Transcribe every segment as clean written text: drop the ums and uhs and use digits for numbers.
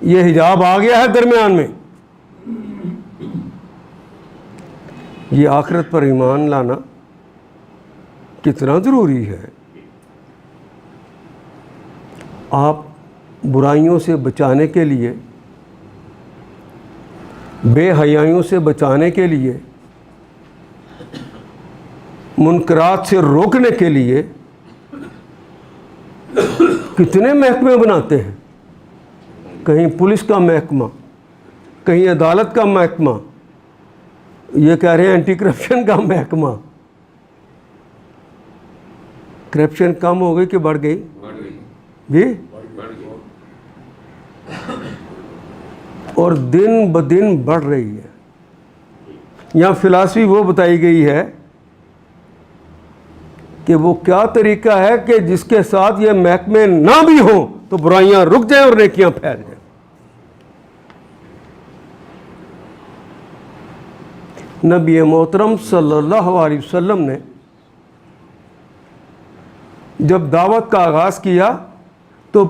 یہ حجاب آ گیا ہے درمیان میں. یہ آخرت پر ایمان لانا کتنا ضروری ہے. آپ برائیوں سے بچانے کے لیے، بے حیائیوں سے بچانے کے لیے، منکرات سے روکنے کے لیے کتنے محکمے بناتے ہیں. کہیں پولیس کا محکمہ، کہیں عدالت کا محکمہ، یہ کہہ رہے ہیں اینٹی کرپشن کا محکمہ. کرپشن کم ہو گئی کہ بڑھ گئی؟ جی. اور دن بدن بڑھ رہی ہے. یہاں فلاسفی وہ بتائی گئی ہے کہ وہ کیا طریقہ ہے کہ جس کے ساتھ یہ محکمے نہ بھی ہوں تو برائیاں رک جائیں اور نیکیاں پھیل جائیں. نبی محترم صلی اللہ علیہ وسلم نے جب دعوت کا آغاز کیا تو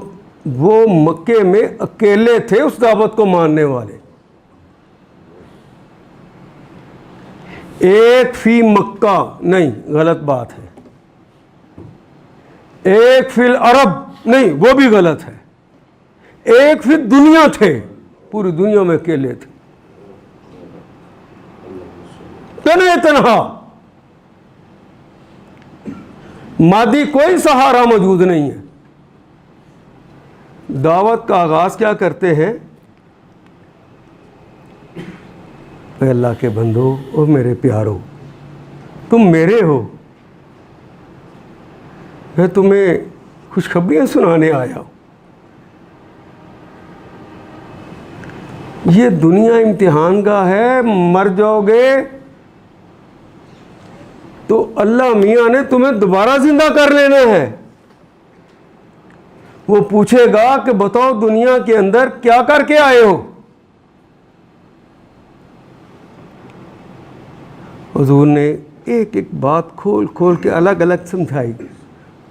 وہ مکے میں اکیلے تھے اس دعوت کو ماننے والے. ایک فی مکہ نہیں، غلط بات ہے. ایک فی العرب نہیں، وہ بھی غلط ہے. ایک فی دنیا تھے، پوری دنیا میں اکیلے تھے، تنہا. مادی کوئی سہارا موجود نہیں ہے. دعوت کا آغاز کیا کرتے ہیں؟ اے اللہ کے بندو اور میرے پیارو، تم میرے ہو، میں تمہیں خوشخبریاں سنانے آیا ہوں. یہ دنیا امتحان گاہ ہے. مر جاؤ گے تو اللہ میاں نے تمہیں دوبارہ زندہ کر لینا ہے. وہ پوچھے گا کہ بتاؤ دنیا کے اندر کیا کر کے آئے ہو. حضور نے ایک ایک بات کھول کھول کے الگ الگ سمجھائی.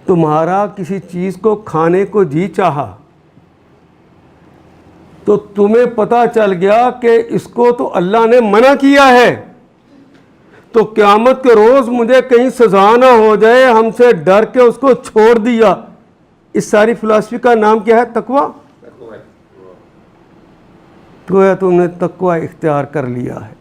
تمہارا کسی چیز کو کھانے کو جی چاہا تو تمہیں پتہ چل گیا کہ اس کو تو اللہ نے منع کیا ہے، تو قیامت کے روز مجھے کہیں سزا نہ ہو جائے، ہم سے ڈر کے اس کو چھوڑ دیا. اس ساری فلسفی کا نام کیا ہے؟ تقویٰ. گویا تم نے تقویٰ اختیار کر لیا ہے.